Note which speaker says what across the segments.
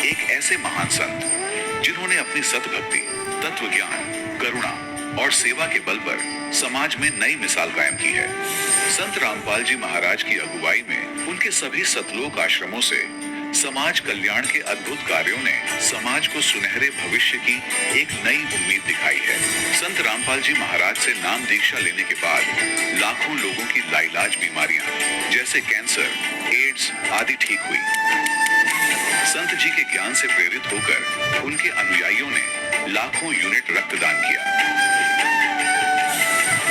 Speaker 1: एक ऐसे महान संत जिन्होंने अपनी सतभक्ति, तत्व ज्ञान, करुणा और सेवा के बल पर समाज में नई मिसाल कायम की है। संत रामपाल जी महाराज की अगुवाई में उनके सभी सतलोक आश्रमों से समाज कल्याण के अद्भुत कार्यों ने समाज को सुनहरे भविष्य की एक नई उम्मीद दिखाई है। संत रामपाल जी महाराज से नाम दीक्षा लेने के बाद लाखों लोगों की लाइलाज बीमारियां जैसे कैंसर, एड्स आदि ठीक हुई। संत जी के ज्ञान से प्रेरित होकर उनके अनुयायियों ने लाखों यूनिट रक्तदान किया।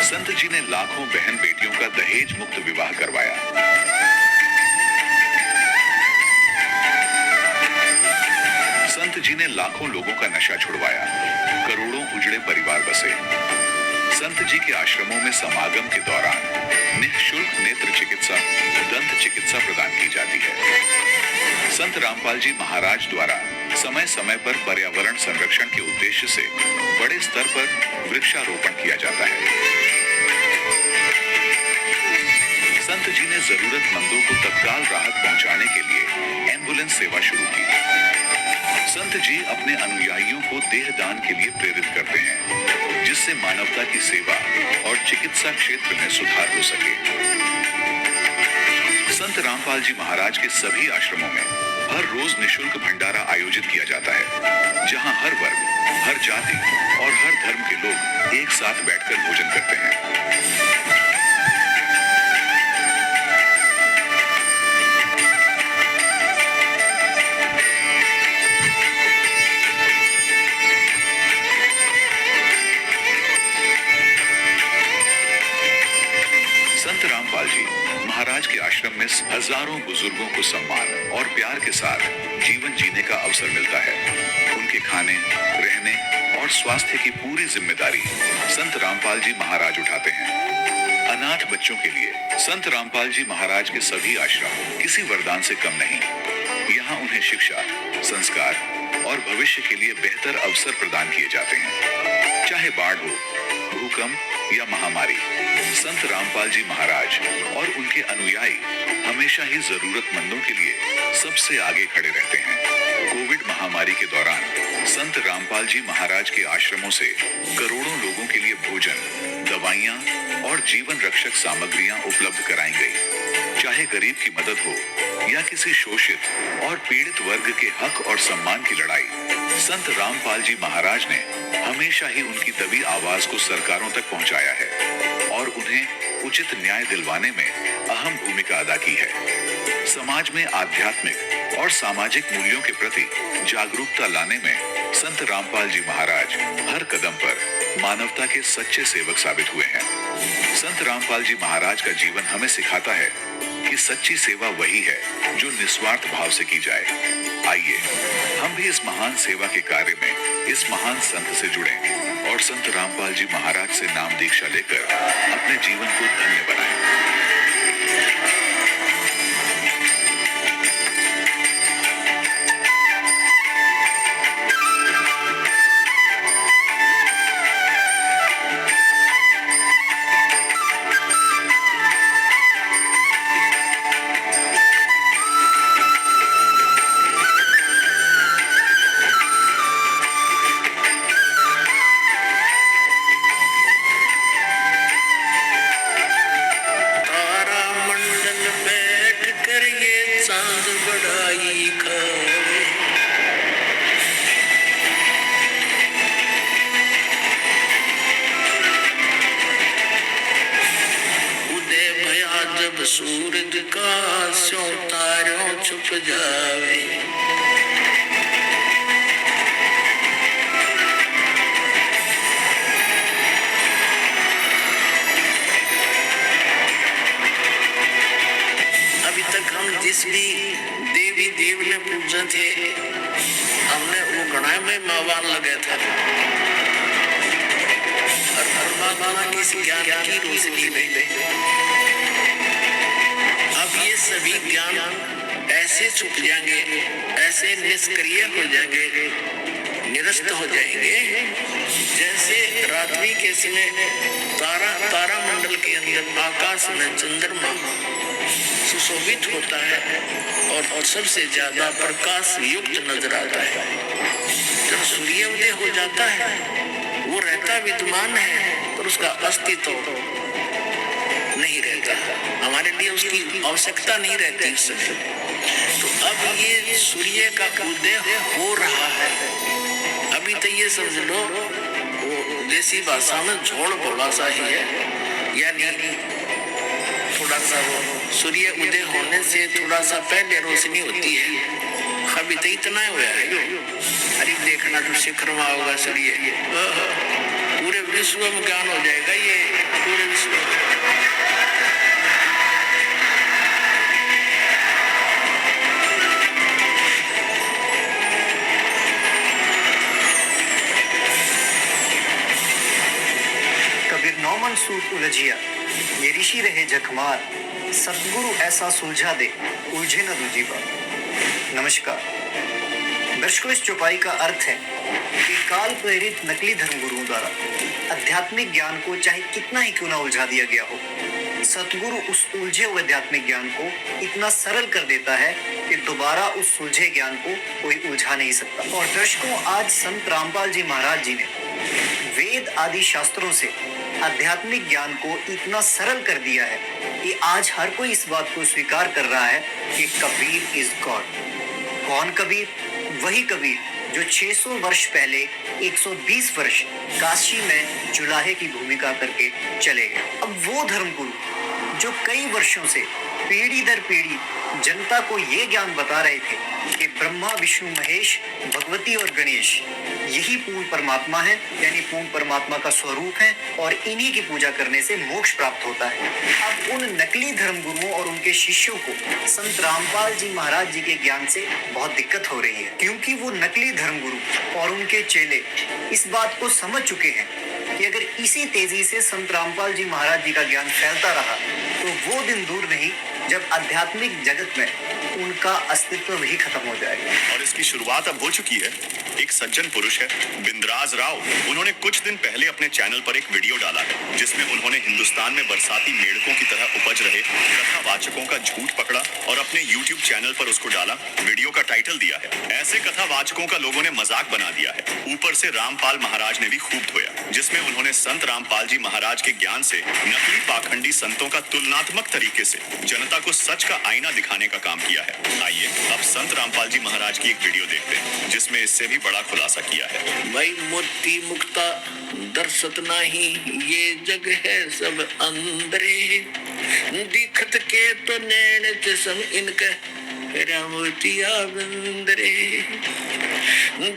Speaker 1: संत जी ने लाखों बहन बेटियों का दहेज मुक्त विवाह करवाया। संत जी ने लाखों लोगों का नशा छुड़वाया, करोड़ों उजड़े परिवार बसे। संत जी के आश्रमों में समागम के दौरान निःशुल्क नेत्र चिकित्सा, दंत चिकित्सा प्रदान की जाती है। संत रामपाल जी महाराज द्वारा समय समय पर पर्यावरण संरक्षण के उद्देश्य से बड़े स्तर पर वृक्षारोपण किया जाता है। संत जी ने जरूरतमंदों को तत्काल राहत पहुंचाने के लिए एम्बुलेंस सेवा शुरू की। संत जी अपने अनुयायियों को देह दान के लिए प्रेरित करते हैं, जिससे मानवता की सेवा और चिकित्सा क्षेत्र में सुधार हो सके। संत रामपाल जी महाराज के सभी आश्रमों में हर रोज निःशुल्क भंडारा आयोजित किया जाता है, जहां हर वर्ग, हर जाति और हर धर्म के लोग एक साथ बैठकर भोजन करते हैं। संत रामपाल जी महाराज के आश्रम में हजारों बुजुर्गों को सम्मान और प्यार के साथ जीवन जीने का अवसर मिलता है। उनके खाने, रहने और स्वास्थ्य की पूरी जिम्मेदारी संत रामपाल जी महाराज उठाते हैं। अनाथ बच्चों के लिए संत रामपाल जी महाराज के सभी आश्रम किसी वरदान से कम नहीं। यहाँ उन्हें शिक्षा, संस्कार और भविष्य के लिए बेहतर अवसर प्रदान किए जाते हैं। चाहे बाढ़ हो, भूकंप या महामारी, संत रामपाल जी महाराज और उनके अनुयायी हमेशा ही जरूरतमंदों के लिए सबसे आगे खड़े रहते हैं। कोविड महामारी के दौरान संत रामपाल जी महाराज के आश्रमों से करोड़ों लोगों के लिए भोजन, दवाइयां और जीवन रक्षक सामग्रियां उपलब्ध कराई गई। चाहे गरीब की मदद हो या किसी शोषित और पीड़ित वर्ग के हक और सम्मान की लड़ाई, संत रामपाल जी महाराज ने हमेशा ही उनकी दबी आवाज को सरकारों तक पहुंचाया है और उन्हें उचित न्याय दिलवाने में अहम भूमिका अदा की है। समाज में आध्यात्मिक और सामाजिक मूल्यों के प्रति जागरूकता लाने में संत रामपाल जी महाराज हर कदम पर मानवता के सच्चे सेवक साबित हुए हैं। संत रामपाल जी महाराज का जीवन हमें सिखाता है कि सच्ची सेवा वही है जो निस्वार्थ भाव से की जाए। आइए हम भी इस महान सेवा के कार्य में इस महान संत से जुड़े और संत रामपाल जी महाराज से नाम दीक्षा लेकर अपने जीवन को धन्य बनाएं।
Speaker 2: सूरज का स्यों तारों छुप जावे, अभी तक हम जिस भी देवी देव ने पूजा थे, हमने वो गणाय में मावान लगे थे और परमात्मा की इस ज्ञान की रोशनी में अब ये सभी ज्ञान ऐसे छुप जाएंगे, ऐसे निष्क्रिय हो जाएंगे निरस्त हो जाएंगे। जैसे रात्रि के समय तारा मंडल के अंदर आकाश में चंद्रमा सुशोभित होता है और सबसे ज्यादा प्रकाश युक्त नजर आता है। जब सूर्योदय हो जाता है वो रहता विद्यमान है पर उसका अस्तित्व नहीं रहता, हमारे लिए उसकी आवश्यकता नहीं रहती उस समय। तो अब ये सूर्य का उदय हो रहा है। अभी तो ये समझ लो वो देसी भाषा में झोड़ भोला सा ही है, यानी थोड़ा सा वो सूर्य उदय होने से थोड़ा सा पहले रोशनी होती है। अभी तो इतना हुआ है, अरे देखना तो शिखर में होगा सूर्य, पूरे विश्व में ज्ञान हो जाएगा ये, पूरे विश्व में।
Speaker 3: कबीर नौमन सूत उलझिया, ये ऋषि रहे जखमार, सतगुरु ऐसा सुलझा दे, उलझे न दूजी बात। नमस्कार दर्शकों, इस चौपाई का अर्थ है कि काल प्रेरित नकली धर्मगुरुओं द्वारा आध्यात्मिक ज्ञान को चाहे कितना ही क्यों ना उलझा दिया गया हो, सतगुरु उस उलझे हुए आध्यात्मिक ज्ञान को इतना सरल कर देता है कि दोबारा उस सुलझे ज्ञान को कोई उलझा नहीं सकता। और दर्शकों, आज संत रामपाल जी महाराज जी ने वेद आदि शास्त्रों से आध्यात्मिक ज्ञान को इतना सरल कर दिया है कि आज हर कोई इस बात को स्वीकार कर रहा है कि कबीर इज गॉड। कौन कबीर? वही कबीर जो 600 वर्ष पहले 120 वर्ष काशी में जुलाहे की भूमिका करके चले गए। अब वो धर्मगुरु जो कई वर्षों से पीढ़ी दर पीढ़ी जनता को ये ज्ञान बता रहे थे कि ब्रह्मा विष्णु महेश भगवती और गणेश यही पूर्ण परमात्मा है, यानी पूर्ण परमात्मा का स्वरूप है और इन्हीं की पूजा करने से मोक्ष प्राप्त होता है। अब उन नकली धर्मगुरुओं और उनके शिष्यों को संत रामपाल जी महाराज जी के ज्ञान से बहुत दिक्कत हो रही है, क्योंकि वो नकली धर्मगुरु और उनके चेले इस बात को समझ चुके हैं कि अगर इसी तेजी से संत रामपाल जी महाराज जी का ज्ञान फैलता रहा तो वो दिन दूर नहीं जब आध्यात्मिक जगत में उनका अस्तित्व ही खत्म हो जाएगा।
Speaker 4: और इसकी शुरुआत अब हो चुकी है। एक सज्जन पुरुष है बिंद्राज राव, उन्होंने कुछ दिन पहले अपने चैनल पर एक वीडियो डाला है जिसमें उन्होंने हिंदुस्तान में बरसाती मेढकों की तरह उपज रहे कथावाचकों का झूठ पकड़ा और अपने YouTube चैनल पर उसको डाला। वीडियो का टाइटल दिया है, ऐसे कथावाचकों का लोगों ने मजाक बना दिया है। ऊपर से रामपाल महाराज ने भी खूब धोया, जिसमें उन्होंने संत रामपाल जी महाराज के ज्ञान से नकली पाखंडी संतों का तुलनात्मक तरीके से जनता को सच का आईना दिखाने का काम किया है। आइए अब संत रामपाल जी महाराज की एक वीडियो देखते हैं जिसमें इससे भी बड़ा खुलासा किया है।
Speaker 2: भाई मोती मुक्ता दर्शत नहीं, ये जग है सब अंदरे, दिखत के तो नैन चश्म इनका मोतिया बंदरे,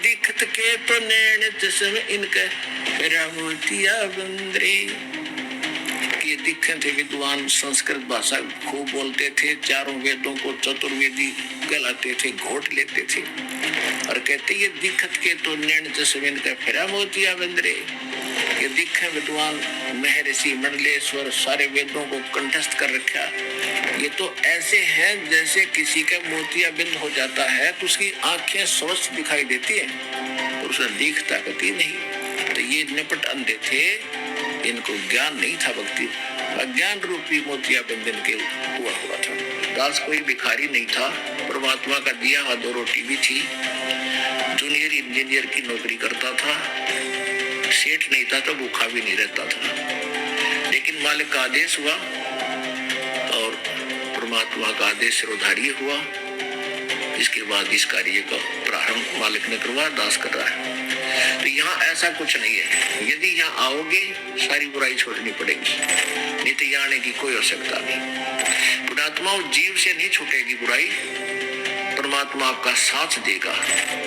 Speaker 2: दिखत के तो नैन चश्म इनका मोतिया बंदरे। ये दिखे थे विद्वान, संस्कृत भाषा खूब बोलते थे, चारों वेदों को चतुर्वेदी कहलाते थे, घोट लेते थे और कहते ये दिखत के तो नैन चश्मे का फेरा मोतिया बंदरे। ये दिखे विद्वान महर्षि मंडलेश्वर सारे वेदों को कंठस्थ कर रखा, ये तो ऐसे हैं जैसे किसी का मोतिया बिंद हो जाता है तो उसकी आंखें स्वच्छ दिखाई देती है और उसे दिखता कभी नहीं। तो ये निपट अंधे थे, इनको ज्ञान नहीं था, भक्ति अज्ञान रूपी मोतिया बंधन के हुआ था। दास कोई भिखारी नहीं था, परमात्मा का दिया हुआ 2 रोटी भी थी, जूनियर इंजीनियर की नौकरी करता था, सेठ नहीं था तो भूखा भी नहीं रहता था। लेकिन मालिक का आदेश हुआ और परमात्मा का आदेश सिरोधार्य हुआ। इसके बाद इस कार्य का प्रारंभ मालिक ने करवाया, दास कर रहा है। तो यहाँ ऐसा कुछ नहीं है, यदि यहाँ आओगे सारी बुराई छोड़नी पड़ेगी, नहीं तो यहाँ आने की कोई आवश्यकता नहीं। पुणात्मा जीव से नहीं छूटेगी बुराई, परमात्मा आपका साथ देगा,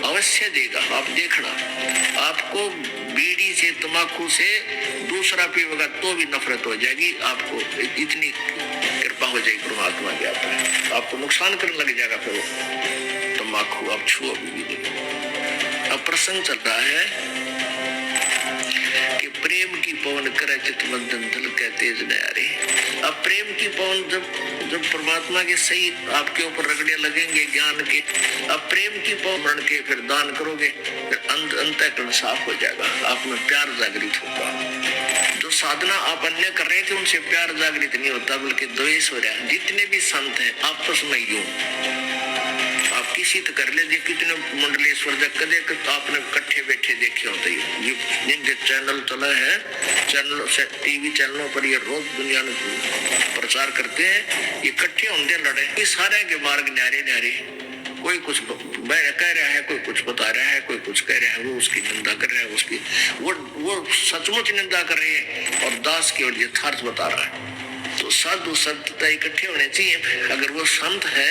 Speaker 2: अवश्य देगा। आप देखना, आपको बीड़ी से तंबाकू से दूसरा पीवेगा तो भी नफरत हो जाएगी, आपको इतनी कृपा हो जाएगी परमात्मा की आप पर। आपको नुकसान करने लग जाएगा फिर वो तंबाकू, आप छुओ भी नहीं। अब प्रसंग चल रहा है कि प्रेम की पवन करे चित मंथन दल के तेज नयारे। अब प्रेम की पवन जब परमात्मा के सही आपके ऊपर रगड़े लगेंगे ज्ञान के, अब प्रेम की पवन के फिर दान करोगे, फिर अंतःकरण साफ हो जाएगा, आप में प्यार जागृत होगा। जो साधना आप अन्य कर रहे थे उनसे प्यार जागृत नहीं होता, बल्कि द्वेष हो रहा है। जितने भी संत हैं आपस में यूं आप किसी तो कर ले, कितने मंडलेश्वर जब कदे आपने इकट्ठे बैठे देखे होते ही, जिनके चैनल चला है, चैनलों से टीवी चैनलों पर ये रोज दुनिया में प्रचार करते हैं, ये इकट्ठे होंगे लड़े, ये सारे के मार्ग न्यारे न्यारे, कोई कुछ कह रहा है, कोई कुछ बता रहा है, कोई कुछ कह रहा है, वो उसकी निंदा कर रहा है, उसकी वो सचमुच निंदा कर रहे हैं और दास केवल यथार्थ बता रहा है। तो साधु संत इकट्ठे होने चाहिए। अगर वो संत है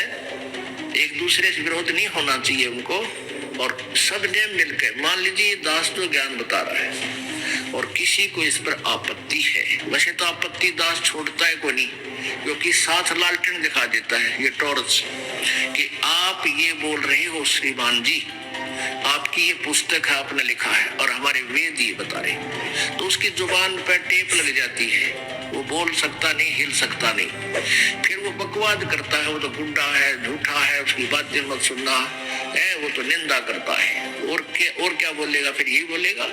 Speaker 2: एक दूसरे से विरोध नहीं होना चाहिए उनको, और सब ने मिलकर, मान लीजिए दास तो ज्ञान बता रहा है और किसी को इस पर आपत्ति है, वैसे तो आपत्ति दास छोड़ता है कोई नहीं, क्योंकि साथ लालटेन दिखा देता है ये टॉर्च कि आप ये बोल रहे हो श्रीमान जी, आपकी ये पुस्तक है, आपने लिखा है और हमारे वेद ये बता रहे, तो उसकी जुबान पर टेप लग जाती है, वो बोल सकता नहीं, हिल सकता नहीं। फिर वो बकवाद करता है, वो तो गुंडा है, झूठा है, उसकी बातें मत सुनना है, वो तो निंदा करता है। और क्या बोलेगा? फिर यही बोलेगा,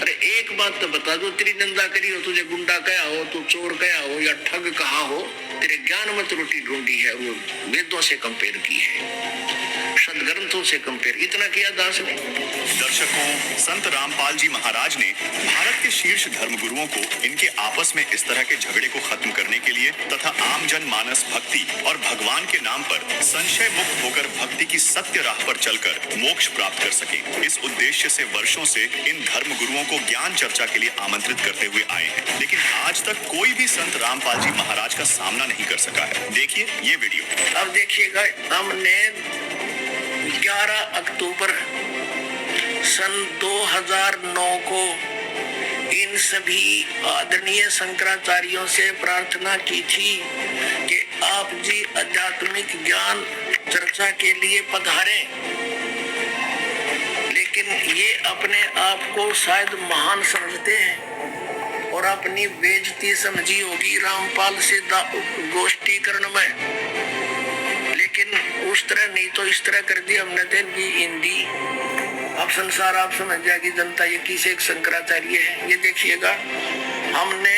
Speaker 2: अरे एक बात तो बता दो, तेरी निंदा करी हो, तुझे गुंडा कहा हो, तू चोर कहा हो या ठग कहा हो, तेरे ज्ञान में त्रुटि ढूंढी है, वो वेदों से कंपेयर की है, सदग्रंथों से कंपेयर, इतना किया दास ने।
Speaker 4: दर्शकों, संत रामपाल जी महाराज ने भारत के शीर्ष धर्मगुरुओं को इनके आपस में इस तरह के झगड़े को खत्म करने के लिए तथा आम जन मानस भक्ति और भगवान के नाम पर संशय मुक्त होकर भक्ति की सत्य राह पर चलकर मोक्ष प्राप्त कर सके, इस उद्देश्य से वर्षों से इन धर्मगुरुओं को ज्ञान चर्चा के लिए आमंत्रित करते हुए आए हैं, लेकिन आज तक कोई भी संत रामपाल जी महाराज का सामना नहीं कर सका है। देखिए ये वीडियो।
Speaker 2: अब देखिएगा, हमने 11 अक्टूबर सन 2009 को इन सभी आदरणीय शंकराचार्यों से प्रार्थना की थी कि आप जी आध्यात्मिक ज्ञान चर्चा के लिए पधारें, लेकिन ये अपने आप को शायद महान समझते हैं और अपनी बेइज्जती समझी होगी रामपाल से गोष्ठीकरण में, लेकिन उस तरह नहीं तो इस तरह कर दी हमने दिन की हिंदी। अब संसार आप समझ जाएगी जनता ये किसे एक शंकराचार्य है। ये देखिएगा, हमने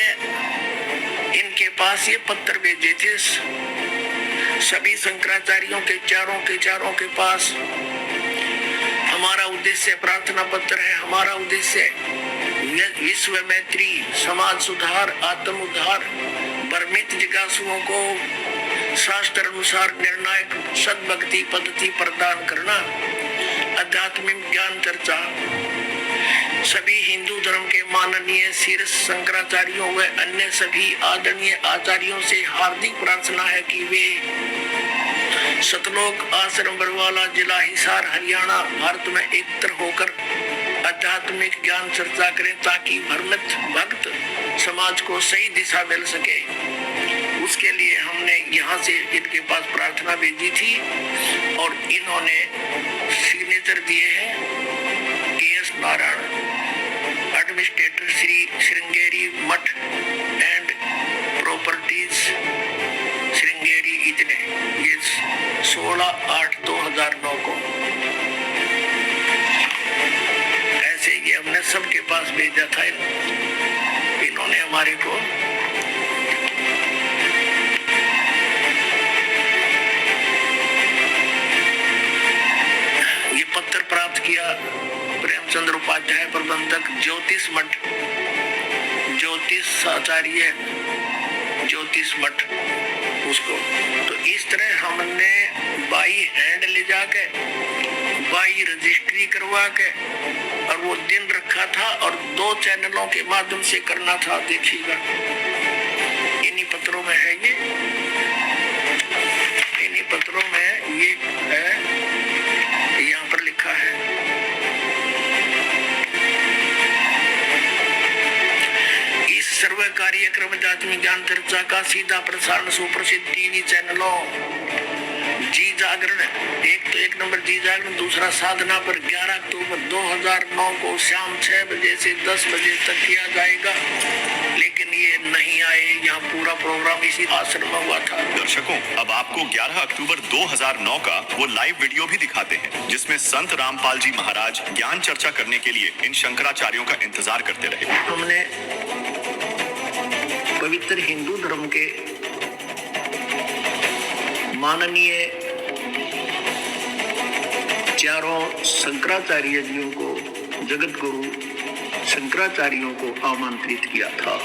Speaker 2: इनके पास ये पत्र भेजे थे सभी शंकराचार्यों के चारों के पास। हमारा उद्देश्य प्रार्थना पत्र है, हमारा उद्देश्य विश्व मैत्री, समाज सुधार, आत्म उद्धार, भ्रमित जिज्ञासुओं को शास्त्र अनुसार निर्णायक सद्भक्ति पद्धति प्रदान करना, आध्यात्मिक ज्ञान चर्चा। सभी हिंदू धर्म के माननीय शीर्ष शंकराचार्यों व अन्य सभी आदरणीय आचार्यों से हार्दिक प्रार्थना है कि वे सतलोक आश्रम बरवाला, जिला हिसार, हरियाणा, भारत में एकत्र होकर आध्यात्मिक ज्ञान चर्चा करें ताकि भ्रमित भक्त समाज को सही दिशा मिल सके। उसके लिए हमने यहाँ से इनके पास प्रार्थना भेजी थी और इन्होंने सिग्नेचर दिए हैं। के.एस. नारायण, एडमिनिस्ट्रेटर, श्री श्रृंगेरी मठ एंड प्रॉपर्टीज श्रृंगेरी, इतने। ये 16/8/2009 को ऐसे ये हमने सबके पास भेजा था। इन्होंने हमारे को ये पत्र प्राप्त किया। प्रेमचंद्र उपाध्याय, प्रबंधक, ज्योतिष मठ, ज्योतिष आचार्य, ज्योतिष मठ उसको। तो इस तरह हमने बाई हैंड ले जाके, बाई रजिस्ट्री करवा के, और वो दिन रखा था और 2 चैनलों के माध्यम से करना था। देखिएगा इन्हीं पत्रों में है, ये इन्हीं पत्रों में ये है, यहाँ पर लिखा है। इस सर्व कार्यक्रम आध्यात्मिक ज्ञान चर्चा का सीधा प्रसारण सुप्रसिद्ध टीवी चैनलों जी जागरण, एक नंबर जी जागरण, दूसरा साधना पर 11 अक्टूबर 2009 को शाम 6 बजे से 10 बजे तक किया जाएगा, लेकिन ये नहीं आए। यहाँ पूरा प्रोग्राम इसी आश्रम में हुआ था।
Speaker 4: दर्शकों, अब आपको 11 अक्टूबर 2009 का वो लाइव वीडियो भी दिखाते हैं जिसमें संत रामपाल जी महाराज ज्ञान चर्चा करने के लिए इन शंकराचार्यों का इंतजार करते रहे।
Speaker 2: हमने पवित्र हिंदू धर्म के माननीय चारों शंकराचार्य जियों को, जगत गुरु शंकराचार्यों को आमंत्रित किया था।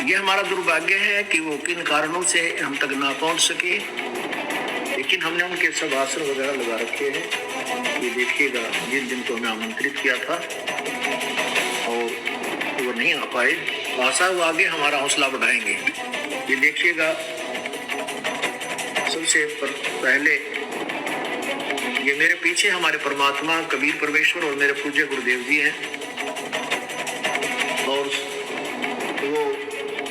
Speaker 2: यह हमारा दुर्भाग्य है कि वो किन कारणों से हम तक ना पहुंच सके, लेकिन हमने उनके सब आसन वगैरह लगा रखे हैं। ये देखिएगा, जिन दिन को हमें आमंत्रित किया था और वो नहीं आ पाए, आशा वो आगे हमारा हौसला बढ़ाएंगे। ये देखिएगा, सबसे पहले ये मेरे पीछे हमारे परमात्मा कबीर परमेश्वर और मेरे पूज्य गुरुदेव जी हैं, और वो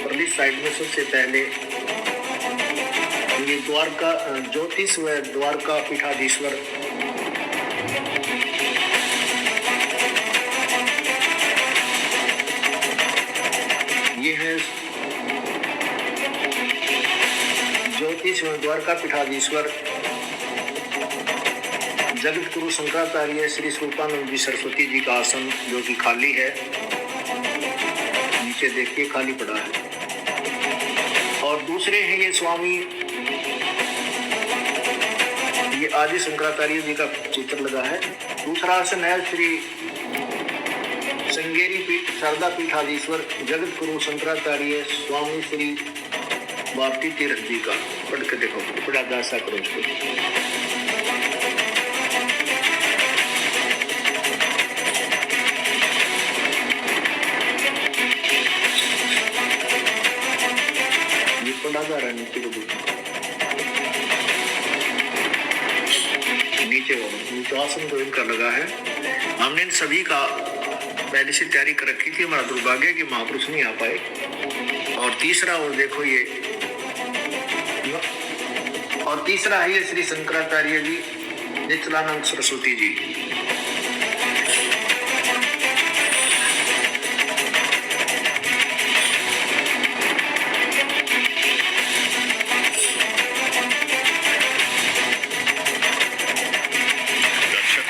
Speaker 2: परली साइड में सबसे पहले ये द्वारका ज्योतिष व द्वारका पीठाधीश्वर ये है ज्योतिष व द्वारका पीठाधीश्वर जगत गुरु शंकराचार्य श्री स्वरूपानंद जी सरस्वती जी का आसन, जो कि खाली है, नीचे देखिए खाली पड़ा है। और दूसरे हैं ये स्वामी, ये आदि शंकराचार्य जी का चित्र लगा है। दूसरा आसन है श्री श्रृंगेरी पीठ शारदा पीठाधीश्वर जगत गुरु शंकराचार्य स्वामी श्री भारती तीर्थ जी का। पढ़ के देखो, बड़ा दासा करो उसको। नीचे को नीचे आसन तो इनका लगा है। हमने इन सभी का पहले से तैयारी कर रखी थी। हमारा दुर्भाग्य कि महापुरुष नहीं आ पाए। और तीसरा, और देखो ये, और तीसरा है ये श्री शंकराचार्य जी नित्यानंद सरस्वती जी।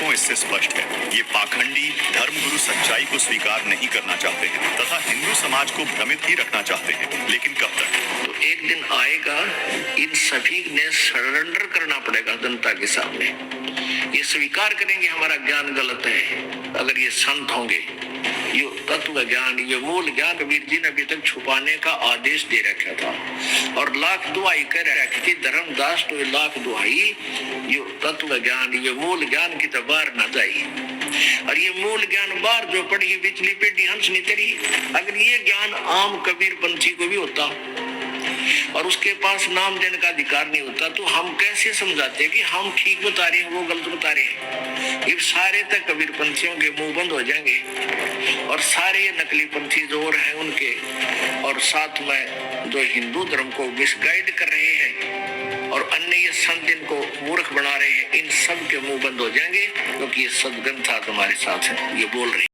Speaker 4: इससे स्पष्ट है, ये पाखंडी धर्मगुरु सच्चाई को स्वीकार नहीं करना चाहते हैं तथा हिंदू समाज को भ्रमित ही रखना चाहते हैं। लेकिन कब तक?
Speaker 2: तो एक दिन आएगा, इन सभी ने सरेंडर करना पड़ेगा जनता के सामने। ये स्वीकार करेंगे हमारा ज्ञान गलत है। अगर ये संत होंगे, ये तत्व ज्ञान, ये मूल ज्ञान कबीर जी ने अभी तक छुपाने का आदेश दे रखा था, और लाख दुआई कर रखी थी धर्मदास, तो लाख दुआई ये तत्व ज्ञान, ये मूल ज्ञान की तो बाहर न जाई। और ये मूल ज्ञान बाहर जो पड़ी पिछली पीढ़ी हंस नहीं तेरी। अगर ये ज्ञान आम कबीर पंछी को भी होता और उसके पास नाम देने का अधिकार नहीं होता, तो हम कैसे समझाते कि हम ठीक बता रहे हैं, वो गलत बता रहे हैं। ये सारे तक कबीर पंथियों के मुंह बंद हो जाएंगे, और सारे नकली पंथी जो हैं उनके, और साथ में जो हिंदू धर्म को मिसगाइड कर रहे हैं और अन्य ये संत इनको मूर्ख बना रहे हैं, इन सब के मुंह बंद हो जाएंगे, क्योंकि ये सदग्रंथ हमारे साथ है, ये बोल रहे हैं।